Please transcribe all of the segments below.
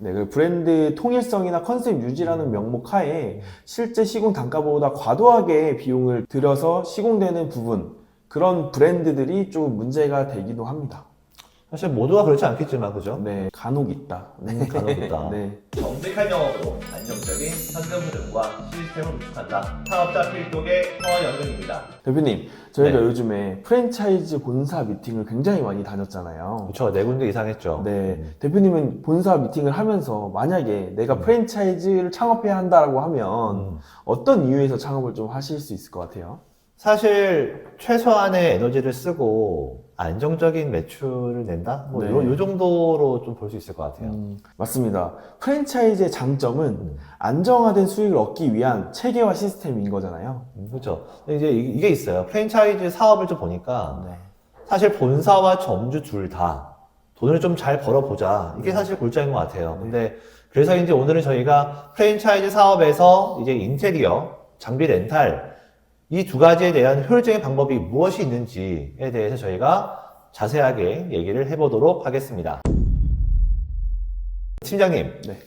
네, 그 브랜드 통일성이나 컨셉 유지라는 명목 하에 실제 시공 단가보다 과도하게 비용을 들여서 시공되는 부분, 그런 브랜드들이 좀 문제가 되기도 합니다. 사실 모두가 그렇지 않겠지만, 그죠? 네, 간혹 있다. 네. 간혹 있다. 네. 정직한 영업으로 안정적인 현금 흐름과 시스템을 구축한다. 사업자 필독의 서연근입니다. 대표님, 저희가 네. 요즘에 프랜차이즈 본사 미팅을 굉장히 많이 다녔잖아요. 그렇죠. 4군데 이상 했죠. 네, 대표님은 본사 미팅을 하면서 만약에 내가 프랜차이즈를 창업해야 한다라고 하면 어떤 이유에서 창업을 좀 하실 수 있을 것 같아요? 사실 최소한의 에너지를 쓰고 안정적인 매출을 낸다? 뭐 네. 요 정도로 좀 볼 수 있을 것 같아요. 맞습니다. 프랜차이즈의 장점은 안정화된 수익을 얻기 위한 체계와 시스템인 거잖아요. 그렇죠. 이제 이게 있어요. 프랜차이즈 사업을 좀 보니까 네. 사실 본사와 점주 둘 다 돈을 좀 잘 벌어보자. 이게 사실 골자인 것 같아요. 근데 그래서 이제 오늘은 저희가 프랜차이즈 사업에서 이제 인테리어, 장비 렌탈 이 두 가지에 대한 효율적인 방법이 무엇이 있는지에 대해서 저희가 자세하게 얘기를 해보도록 하겠습니다. 팀장님, 네.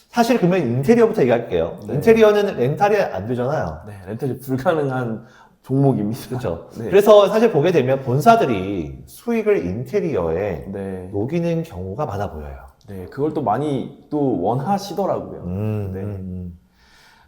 사실 그러면 인테리어부터 얘기할게요. 네. 인테리어는 렌탈이 안 되잖아요. 네, 렌탈이 불가능한 종목입니다. 그렇죠. 네. 그래서 사실 보게 되면 본사들이 수익을 인테리어에 네. 녹이는 경우가 많아 보여요. 네, 그걸 또 많이 또 원하시더라고요. 네.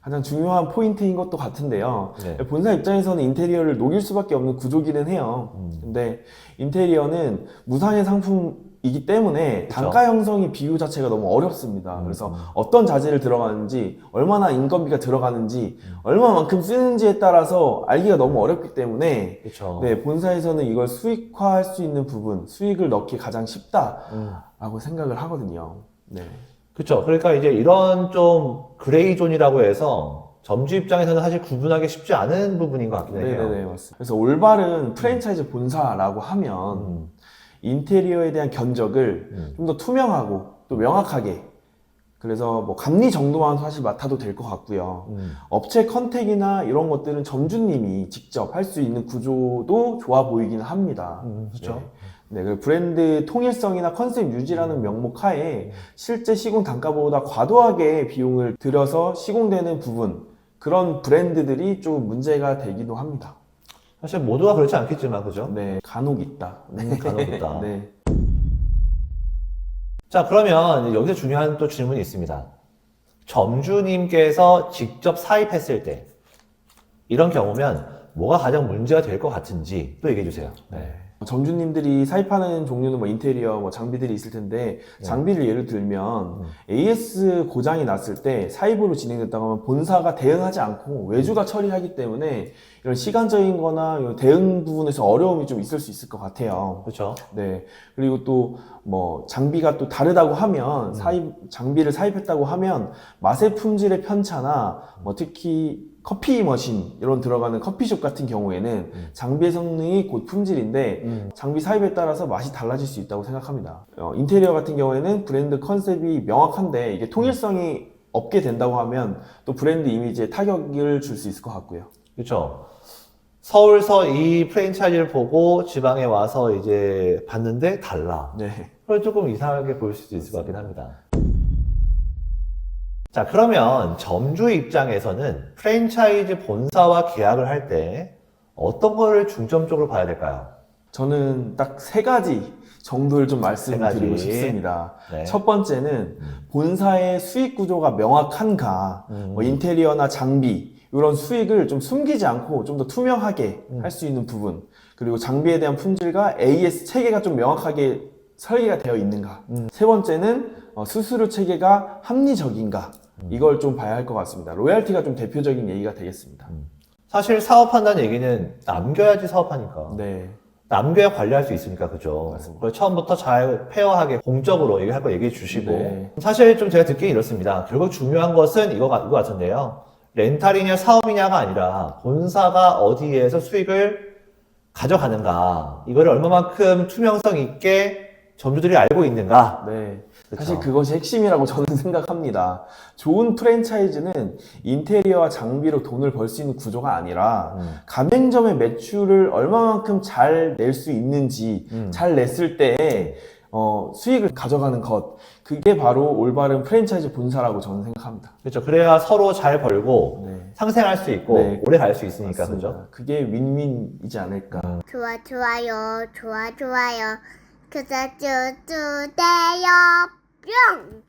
가장 중요한 포인트인 것도 같은데요. 네. 본사 입장에서는 인테리어를 녹일 수밖에 없는 구조기는 해요. 근데 인테리어는 무상의 상품이기 때문에 그쵸. 단가 형성이 비유 자체가 너무 어렵습니다. 그래서 어떤 자재를 들어가는지, 얼마나 인건비가 들어가는지, 얼마만큼 쓰는지에 따라서 알기가 너무 어렵기 때문에 그렇죠. 네, 본사에서는 이걸 수익화할 수 있는 부분, 수익을 넣기 가장 쉽다라고 생각을 하거든요. 네. 그렇죠. 그러니까 이제 이런 좀 그레이 존이라고 해서 점주 입장에서는 사실 구분하기 쉽지 않은 부분인 것 같긴 해요. 네네네, 맞습니다. 그래서 올바른 프랜차이즈 본사라고 하면 인테리어에 대한 견적을 좀 더 투명하고 또 명확하게, 그래서 뭐 감리 정도만 사실 맡아도 될 것 같고요. 업체 컨택이나 이런 것들은 점주님이 직접 할 수 있는 구조도 좋아 보이기는 합니다. 그렇죠. 네, 그 브랜드 통일성이나 컨셉 유지라는 명목 하에 실제 시공 단가보다 과도하게 비용을 들여서 시공되는 부분, 그런 브랜드들이 좀 문제가 되기도 합니다. 사실 모두가 그렇지 않겠지만, 그죠? 네, 간혹 있다. 네. 간혹 있다. 네. 자, 그러면 여기서 중요한 또 질문이 있습니다. 점주님께서 직접 사입했을 때 이런 경우면 뭐가 가장 문제가 될 것 같은지 또 얘기해 주세요. 네. 점주님들이 사입하는 종류는 뭐 인테리어, 뭐 장비들이 있을 텐데, 장비를 예를 들면 AS 고장이 났을 때 사입으로 진행됐다고 하면 본사가 대응하지 않고 외주가 처리하기 때문에 이런 시간적인 거나 이런 대응 부분에서 어려움이 좀 있을 수 있을 것 같아요. 그렇죠. 네. 그리고 또 뭐 장비가 또 다르다고 하면 장비를 사입했다고 하면 맛의 품질의 편차나 뭐 특히 커피 머신 이런 들어가는 커피숍 같은 경우에는 장비의 성능이 곧 품질인데 장비 사입에 따라서 맛이 달라질 수 있다고 생각합니다. 인테리어 같은 경우에는 브랜드 컨셉이 명확한데 이게 통일성이 없게 된다고 하면 또 브랜드 이미지에 타격을 줄 수 있을 것 같고요. 그렇죠. 서울서 이 프랜차이즈를 보고 지방에 와서 이제 봤는데 달라. 네. 그걸 조금 이상하게 볼 수도 있을 것 같긴 합니다. 자, 그러면 점주 입장에서는 프랜차이즈 본사와 계약을 할 때 어떤 거를 중점적으로 봐야 될까요? 저는 딱 세 가지 정도를 좀 말씀드리고 가지. 싶습니다. 네. 첫 번째는 본사의 수익 구조가 명확한가, 뭐 인테리어나 장비 이런 수익을 좀 숨기지 않고 좀 더 투명하게 할 수 있는 부분, 그리고 장비에 대한 품질과 AS 체계가 좀 명확하게 설계가 되어 있는가. 세 번째는 수수료 체계가 합리적인가, 이걸 좀 봐야 할 것 같습니다. 로얄티가 좀 대표적인 얘기가 되겠습니다. 사실 사업한다는 얘기는 남겨야지 사업하니까. 네. 남겨야 관리할 수 있으니까, 그죠? 맞습니다. 그래서 처음부터 잘 페어하게 공적으로 얘기할 거 얘기해 주시고. 네. 사실 좀 제가 듣기에 이렇습니다. 결국 중요한 것은 이거 같은데요. 렌탈이냐 사업이냐가 아니라 본사가 어디에서 수익을 가져가는가. 이거를 얼마만큼 투명성 있게 점주들이 알고 있는가. 네. 그쵸. 사실 그것이 핵심이라고 저는 생각합니다. 좋은 프랜차이즈는 인테리어와 장비로 돈을 벌 수 있는 구조가 아니라 가맹점의 매출을 얼마만큼 잘 낼 수 있는지, 잘 냈을 때 수익을 가져가는 것, 그게 바로 올바른 프랜차이즈 본사라고 저는 생각합니다. 그렇죠. 그래야 서로 잘 벌고 네. 상생할 수 있고 네. 오래 갈 수 있으니까 맞습니다. 그죠? 그게 윈윈이지 않을까. 좋아요. 구독, 좋아요. 뿅!